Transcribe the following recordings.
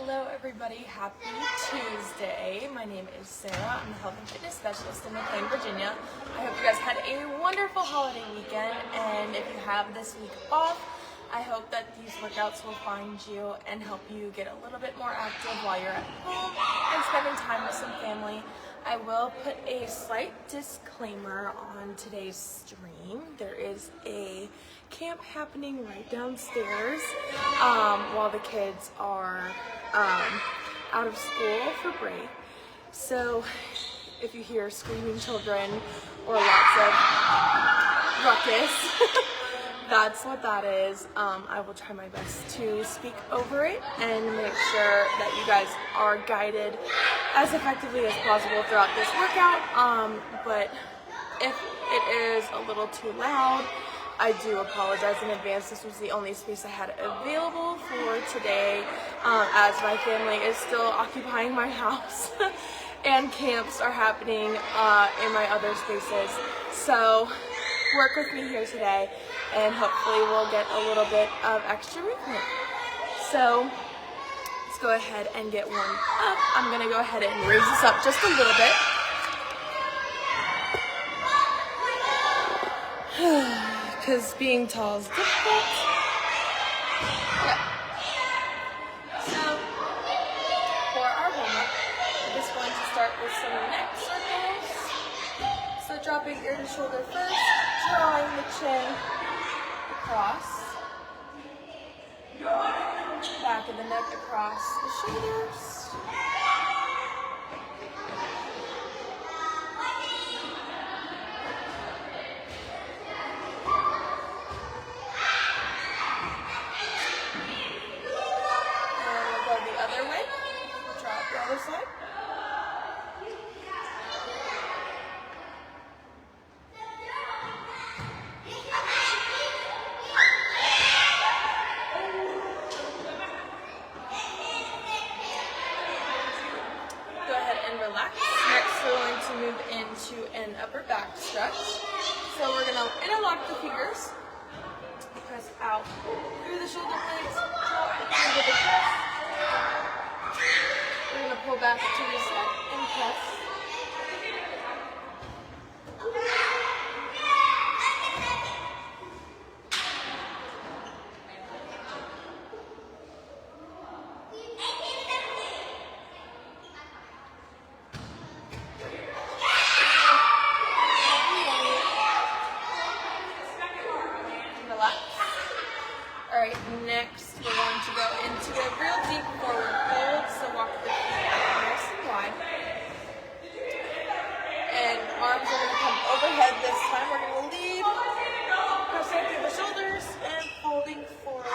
Hello everybody, happy Tuesday. My name is Sarah. I'm a health and fitness specialist in McLean, Virginia. I hope you guys had a wonderful holiday weekend, and if you have this week off, I hope that these workouts will find you and help you get a little bit more active while you're at home and spending time with some family. I will put a slight disclaimer on today's stream. There is a camp happening right downstairs while the kids are out of school for break. So if you hear screaming children or lots of ruckus, that's what that is. I will try my best to speak over it and make sure that you guys are guided as effectively as possible throughout this workout. But if it is a little too loud, I do apologize in advance. This was the only space I had available for today, as my family is still occupying my house and camps are happening in my other spaces. So work with me here today and hopefully we'll get a little bit of extra movement. So let's go ahead and get warmed up. I'm gonna go ahead and raise this up just a little bit. Because being tall is difficult. Yeah. So, for our warm-up, we're just going to start with some neck circles. So dropping ear to shoulder first, drawing the chin across. Back of the neck across the shoulders. Side. Go ahead and relax. Next, we're going to move into an upper back stretch. So we're going to interlock the fingers, press out through the shoulder blades, drop into the chest. We're going to pull back to reset and press. Relax. Alright, next we're going to go into a real deep forward fold. So walk the feet out nice and wide. And arms are going to come overhead this time. We're going to lead, pressing through the shoulders and folding forward.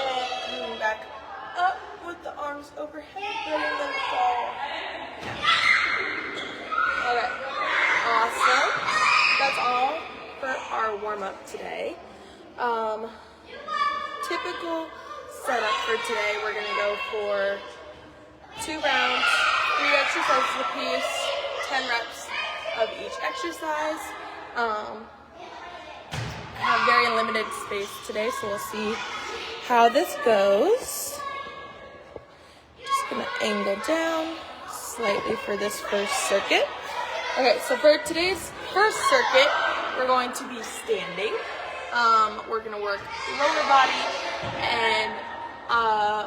And coming back up with the arms overhead, letting them fall. Okay, awesome. That's all for our warm-up today. Typical setup for today, we're going to go for 2 rounds, 3 exercises apiece, 10 reps of each exercise. I have very limited space today, so we'll see how this goes. Just going to angle down slightly for this first circuit. Okay, so for today's first circuit, we're going to be standing. We're going to work lower body and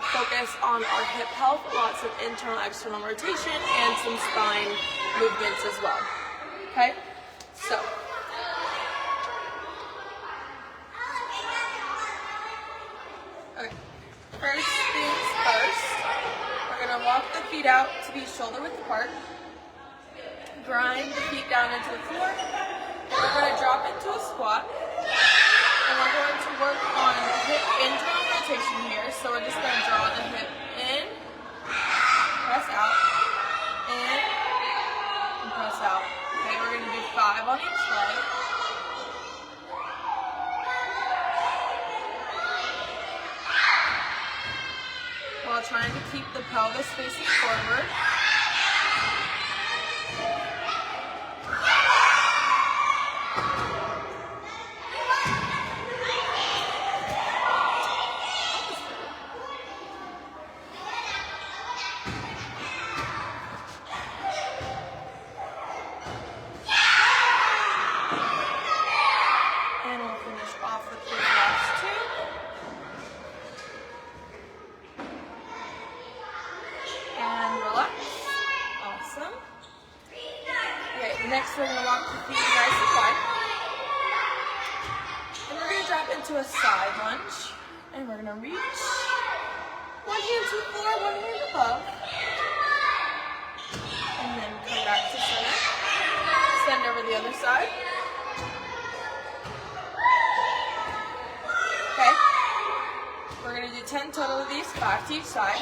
focus on our hip health, lots of internal, external rotation, and some spine movements as well. Okay, so okay, first things first, we're going to walk the feet out to be shoulder width apart. Grind the feet down into the floor, and we're going to drop into a squat, and we're going to work on hip internal rotation here. So we're just going to draw the hip in, press out, in, and press out. Okay, we're going to do 5 on each leg. While trying to keep the pelvis facing forward. Next, we're gonna walk the feet nice and wide. And we're gonna drop into a side lunge. And we're gonna reach. One hand to the floor, one hand above. And then come back to center. Send over the other side. Okay. We're gonna do 10 total of these, 5 to each side.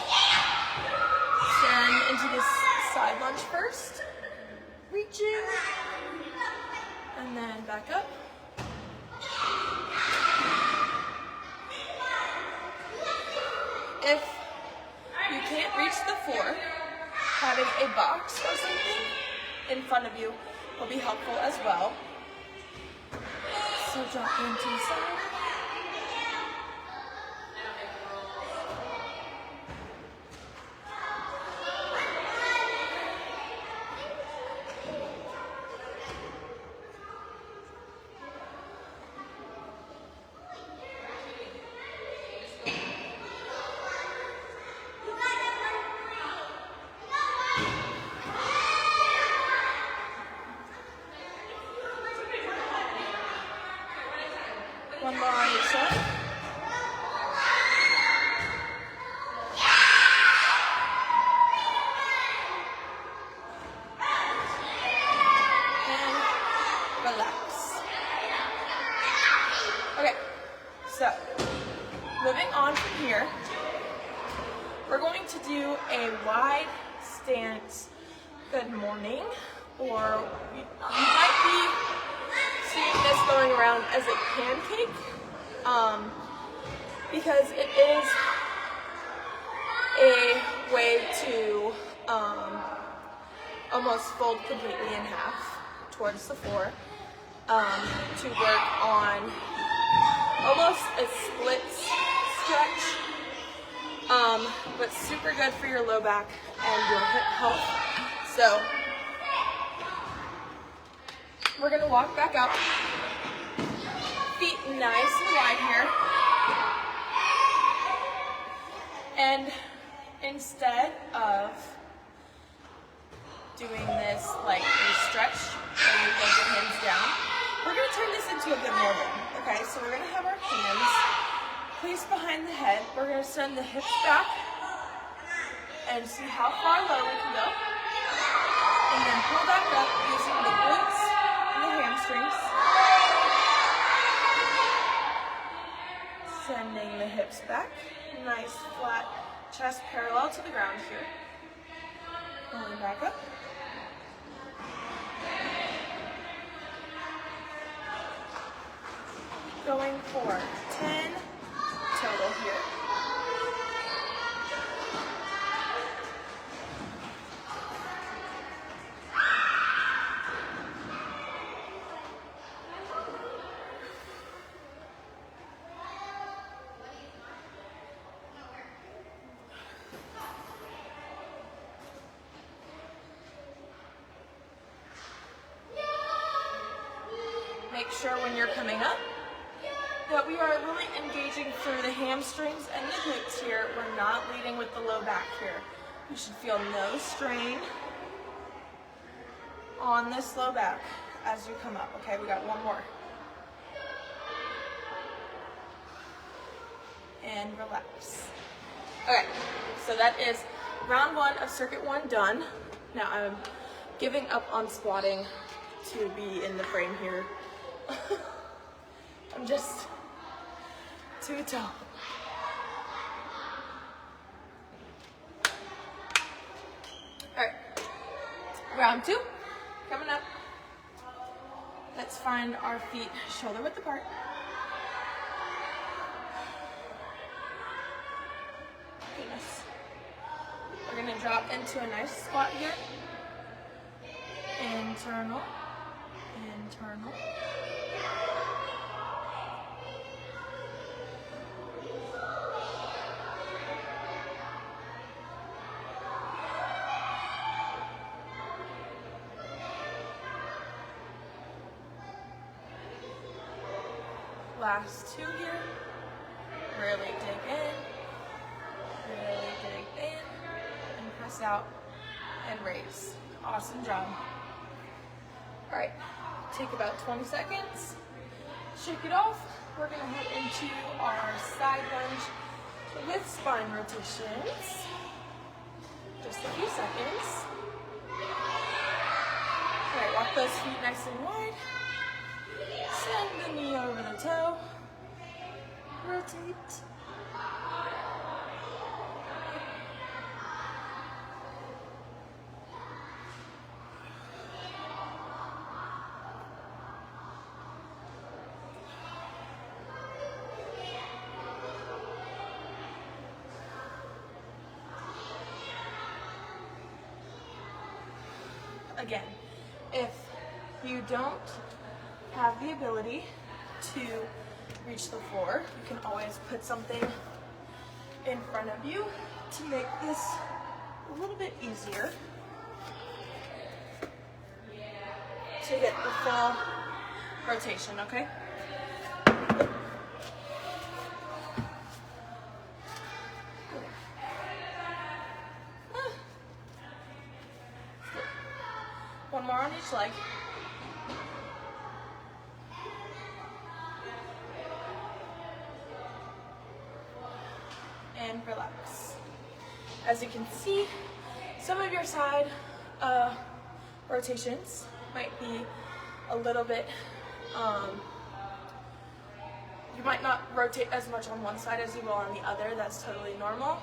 Stand into this side lunge first. Reaching. And then back up. If you can't reach the floor, having a box or something in front of you will be helpful as well. So drop into the side. One more on each side. And relax. Okay, so moving on from here, we're going to do a wide stance good morning, or you might be seeing this going around as a pancake, because it is a way to almost fold completely in half towards the floor, to work on almost a split stretch, but super good for your low back and your hip health. So we're gonna walk back up, feet nice and wide here. And instead of doing this like a stretch where you hold your hands down, we're gonna turn this into a good morning. Okay, so we're gonna have our hands placed behind the head. We're gonna send the hips back and see how far low we can go. And then pull back up using the glutes and the hamstrings. Sending the hips back. Nice flat chest parallel to the ground here. Pulling back up. Going for 10 total here. Make sure when you're coming up that we are really engaging through the hamstrings and the glutes here. We're not leading with the low back here. You should feel no strain on this low back as you come up. Okay, we got one more. And relax. Okay, so that is round 1 of circuit 1 done. Now I'm giving up on squatting to be in the frame here. I'm just too tall. Alright, round 2, coming up. Let's find our feet shoulder width apart. Goodness. We're gonna drop into a nice squat here. Internal, internal. Last 2 here. Really dig in. Really dig in. And press out and raise. Awesome job. All right, take about 20 seconds, shake it off. We're gonna head into our side lunge with spine rotations. Just a few seconds. All right, walk those feet nice and wide. Send the knee over the toe. Rotate. Again, if you don't have the ability to reach the floor, you can always put something in front of you to make this a little bit easier to get the full rotation, okay? One more on each leg. And relax. As you can see, some of your side rotations might be a little bit, you might not rotate as much on one side as you will on the other. That's totally normal.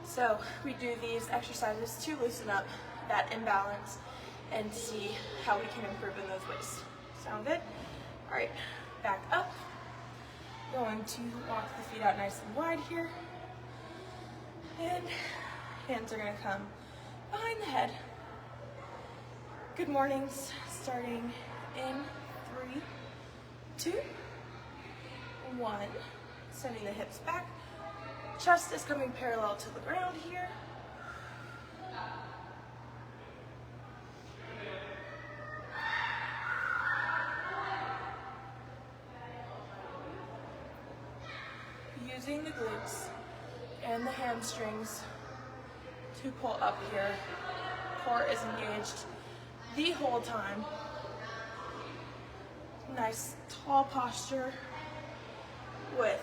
So we do these exercises to loosen up that imbalance and see how we can improve in those ways. Sound good? All right, back up. Going to walk the feet out nice and wide here. And hands are gonna come behind the head. Good mornings, starting in 3, 2, 1. Sending the hips back. Chest is coming parallel to the ground here. Using the glutes and the hamstrings to pull up here. Core is engaged the whole time. Nice tall posture with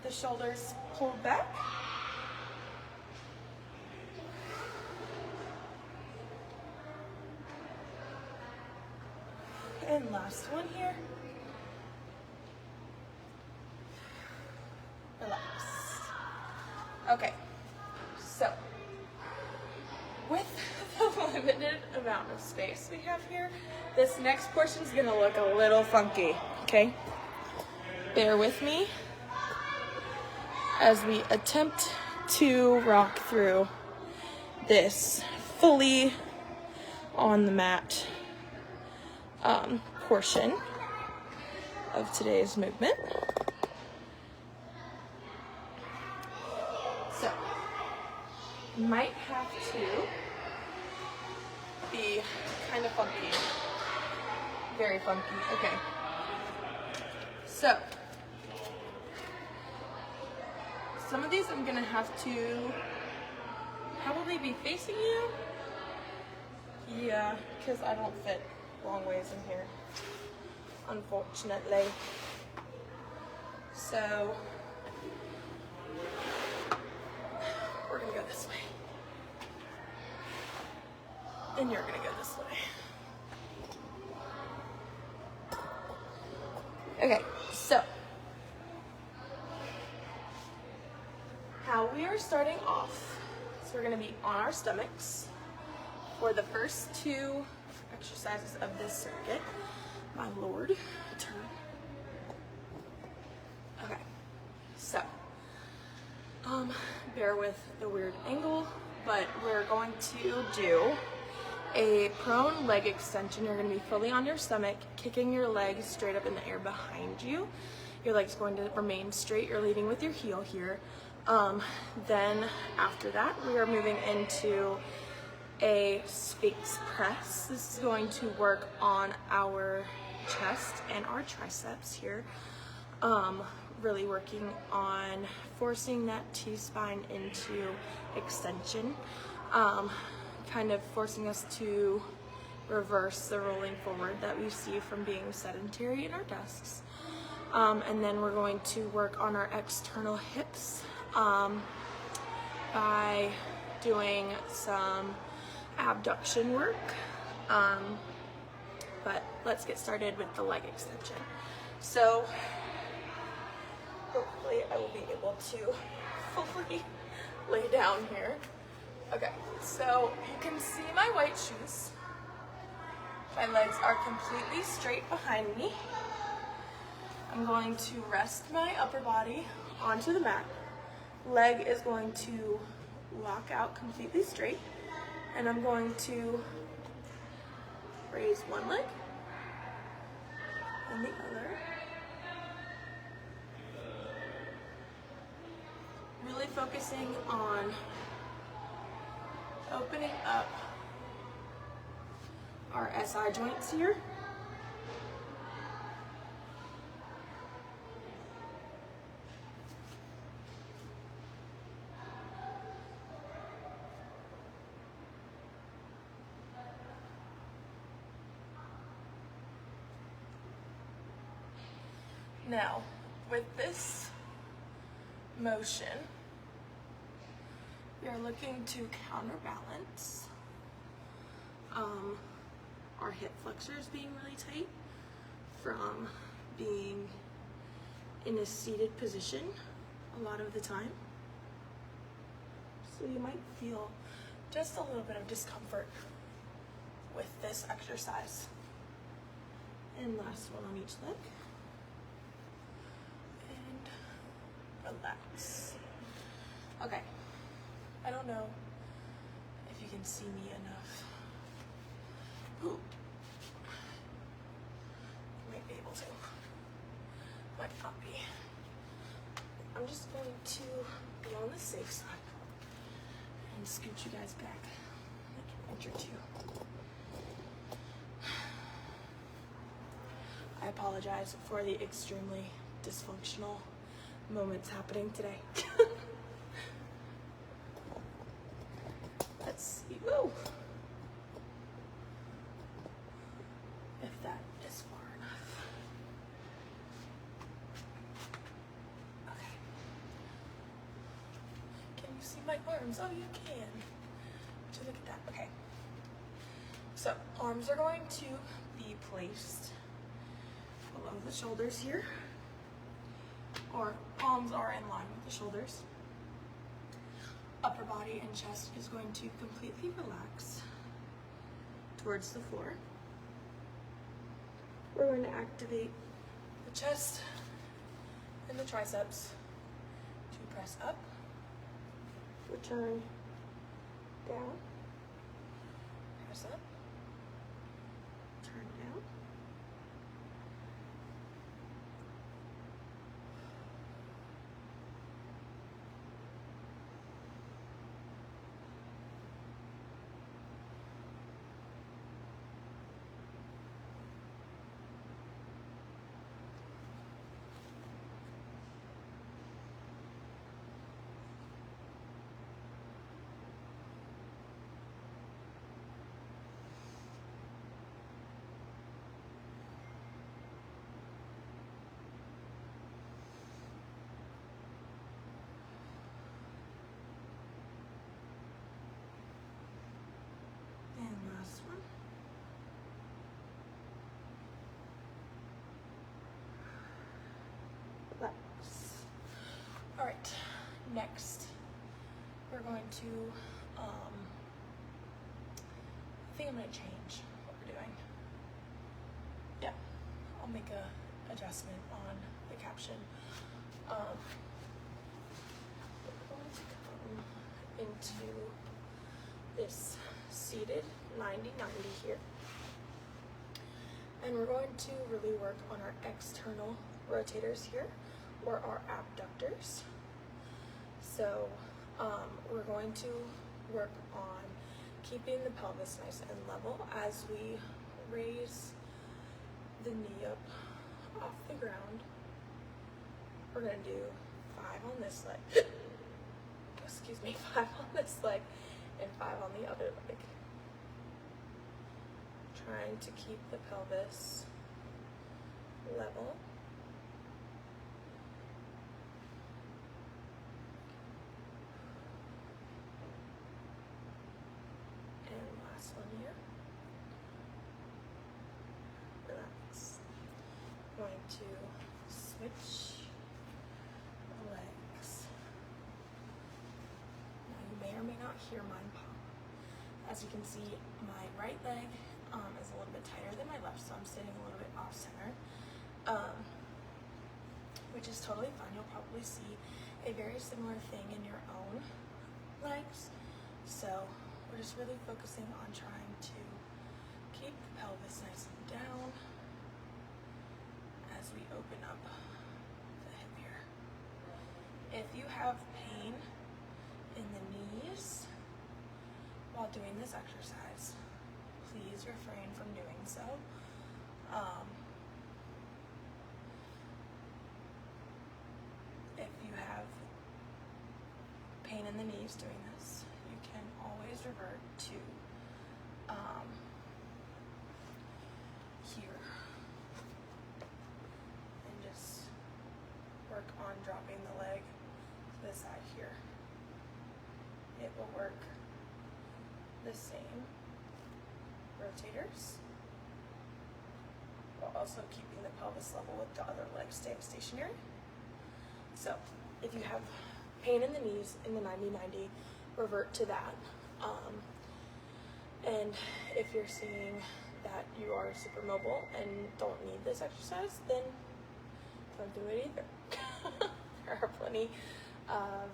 the shoulders pulled back. And last one here. Relax. Okay, so with the limited amount of space we have here, this next portion is gonna look a little funky, okay? Bear with me as we attempt to rock through this fully on the mat portion of today's movement. So, might have to be kind of funky, very funky. Okay, so some of these I'm gonna have to probably be facing you. Yeah, because I don't fit long ways in here, unfortunately. So we're gonna go this way. And you're gonna go this way. Okay, so how we are starting off, so we're gonna be on our stomachs for the first 2 exercises of this circuit. My lord, turn. Okay, so bear with the weird angle, but we're going to do a prone leg extension. You're going to be fully on your stomach, kicking your legs straight up in the air behind you. Your leg's going to remain straight. You're leading with your heel here. Then after that, we are moving into a Sphinx press. This is going to work on our chest and our triceps here. Really working on forcing that T-spine into extension. kind of forcing us to reverse the rolling forward that we see from being sedentary in our desks. And then we're going to work on our external hips by doing some abduction work. But let's get started with the leg extension. So hopefully I will be able to fully lay down here. Okay, so you can see my white shoes. My legs are completely straight behind me. I'm going to rest my upper body onto the mat. Leg is going to lock out completely straight, and I'm going to raise one leg and the other. Really focusing on opening up our SI joints here. Now, with this motion, we are looking to counterbalance our hip flexors being really tight from being in a seated position a lot of the time. So you might feel just a little bit of discomfort with this exercise. And last one on each leg. Relax. Okay, I don't know if you can see me enough. Ooh. You might be able to. Might not be. I'm just going to be on the safe side and scoot you guys back like an inch or two. I apologize for the extremely dysfunctional moments happening today. Let's see. Woo! If that is far enough. Okay. Can you see my arms? Oh, you can. Would you look at that? Okay. So, arms are going to be placed below the shoulders here. Or palms are in line with the shoulders. Upper body and chest is going to completely relax towards the floor. We're going to activate the chest and the triceps to press up, return down, press up, turn down. All right, next we're going to, I think I'm gonna change what we're doing. Yeah, I'll make a adjustment on the caption. We're going to come into this seated 90-90 here. And we're going to really work on our external rotators here, or our abductors. So we're going to work on keeping the pelvis nice and level as we raise the knee up off the ground. We're gonna do 5 on this leg, excuse me, 5 on this leg and 5 on the other leg. trying to keep the pelvis level. And last one here. Relax. I'm going to switch legs. Now you may or may not hear mine pop. As you can see, my right leg is a little bit tighter than my left, so I'm sitting a little bit off center, which is totally fine. You'll probably see a very similar thing in your own legs. So we're just really focusing on trying to keep the pelvis nice and down as we open up the hip here. If you have pain in the knees while doing this exercise, please refrain from doing so. If you have pain in the knees doing this, you can always revert to here and just work on dropping the leg to the side here. It will work the same rotators, while also keeping the pelvis level with the other leg staying stationary. So if you have pain in the knees in the 90-90, revert to that. And if you're seeing that you are super mobile and don't need this exercise, then don't do it either. There are plenty of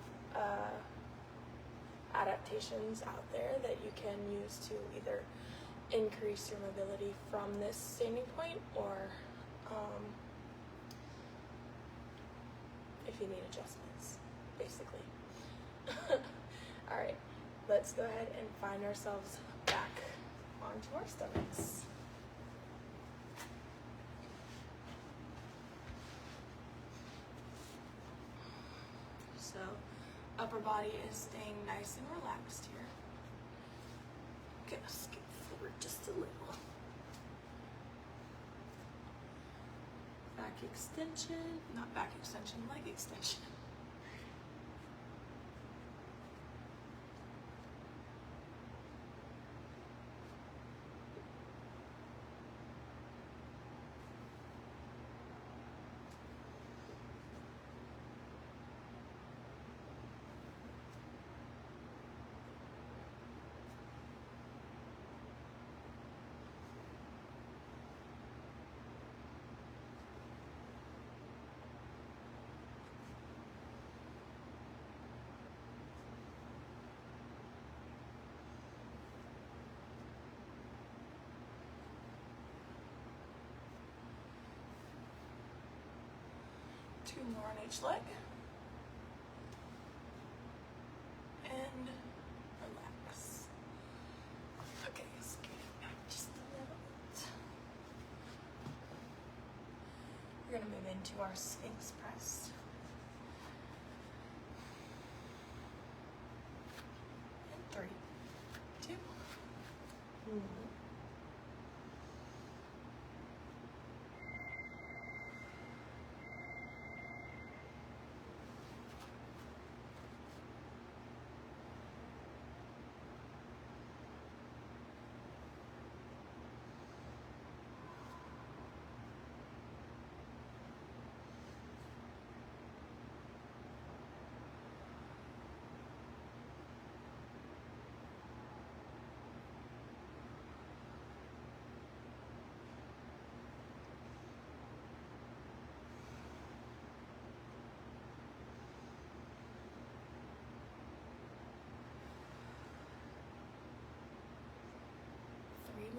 adaptations out there that you can use to either increase your mobility from this standing point, or if you need adjustments, basically. All right, let's go ahead and find ourselves back onto our stomachs. So upper body is staying nice and relaxed here. Okay, let's get forward just a little. Back extension, not back extension, leg extension. Two more on each leg. And relax. Okay, scoot it back just a little bit. We're going to move into our Sphinx press. And 3, 2, 1.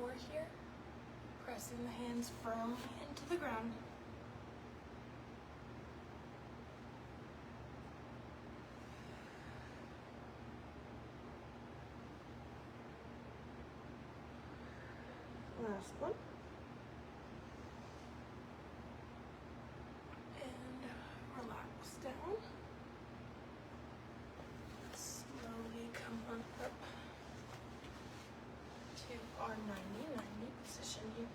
More here, pressing the hands firmly into the ground. Last one. And relax down. Slowly come on up to our 90-90. position here.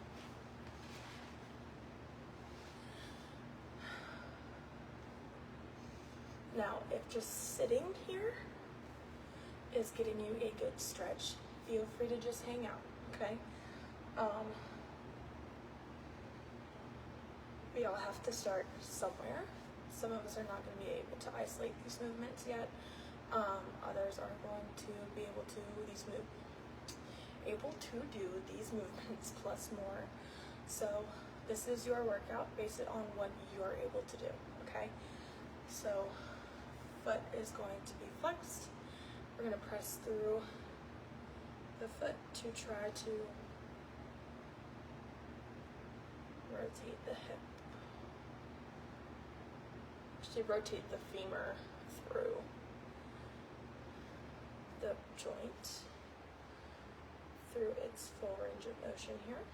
Now, if just sitting here is getting you a good stretch, feel free to just hang out, okay? We all have to start somewhere. Some of us are not going to be able to isolate these movements yet. Others are going to be able to do these movements plus more. So this is your workout. Base it on what you're able to do, okay? So foot is going to be flexed. We're going to press through the foot to try to rotate the hip. Actually, rotate the femur through the joint through its full range of motion here.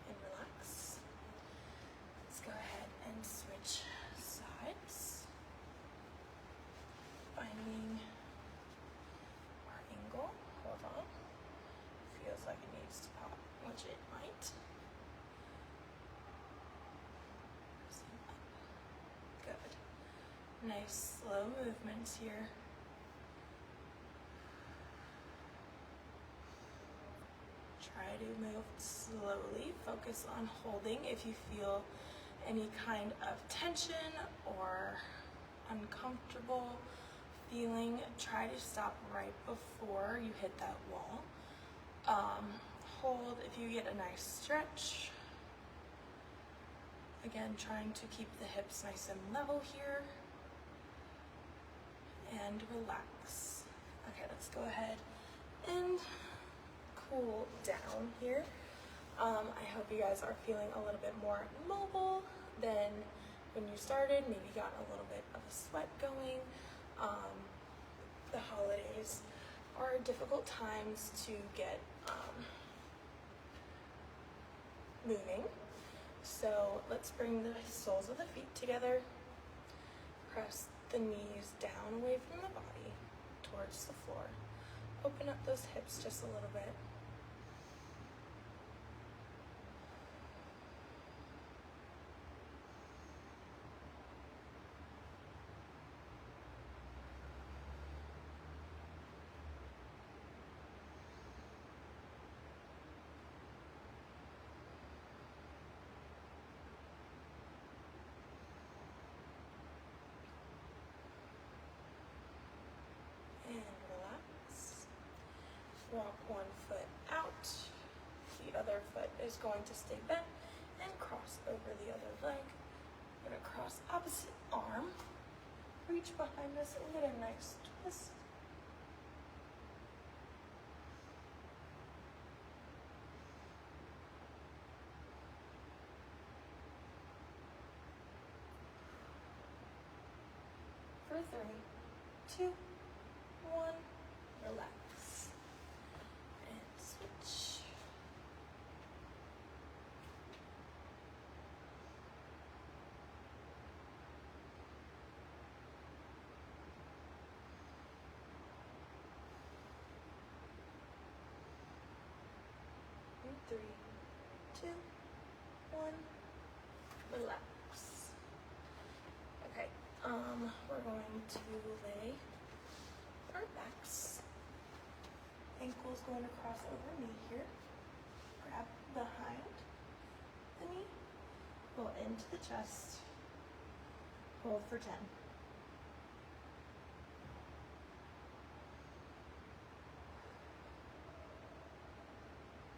And relax. Let's go ahead and switch sides. Finding our angle. Hold on. Feels like it needs to pop, which it might. Good. Nice slow movements here. Try to move slowly. Focus on holding. If you feel any kind of tension or uncomfortable feeling, try to stop right before you hit that wall. Hold if you get a nice stretch. Again, trying to keep the hips nice and level here. And relax. Okay, let's go ahead and cool down here. I hope you guys are feeling a little bit more mobile than when you started. Maybe got a little bit of a sweat going. The holidays are difficult times to get moving. So let's bring the soles of the feet together. Press the knees down away from the body towards the floor. Open up those hips just a little bit. Walk one foot out, the other foot is going to stay bent, and cross over the other leg. We're going to cross opposite arm, reach behind us and get a nice twist. For 3, 2, 1, relax. Switch. And 3, 2, 1, relax. Okay, we're going to lay our backs. Ankle's going to cross over knee here. Grab behind the knee. Pull into the chest. Hold for 10.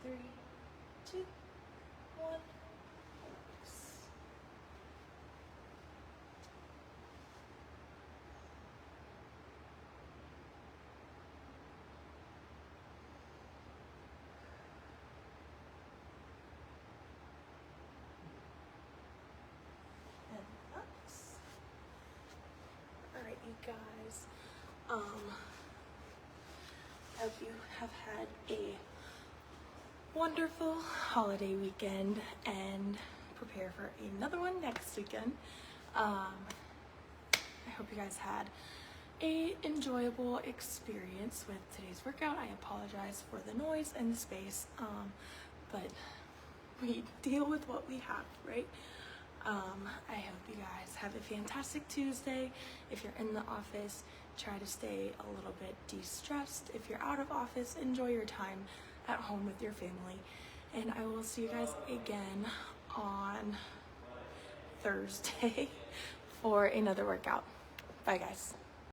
3, 2, 1. Alright, you guys, hope you have had a wonderful holiday weekend and prepare for another one next weekend. I hope you guys had a enjoyable experience with today's workout. I apologize for the noise and the space, but we deal with what we have, right? I hope you guys have a fantastic Tuesday. If you're in the office, try to stay a little bit de-stressed. If you're out of office, enjoy your time at home with your family. And I will see you guys again on Thursday for another workout. Bye guys.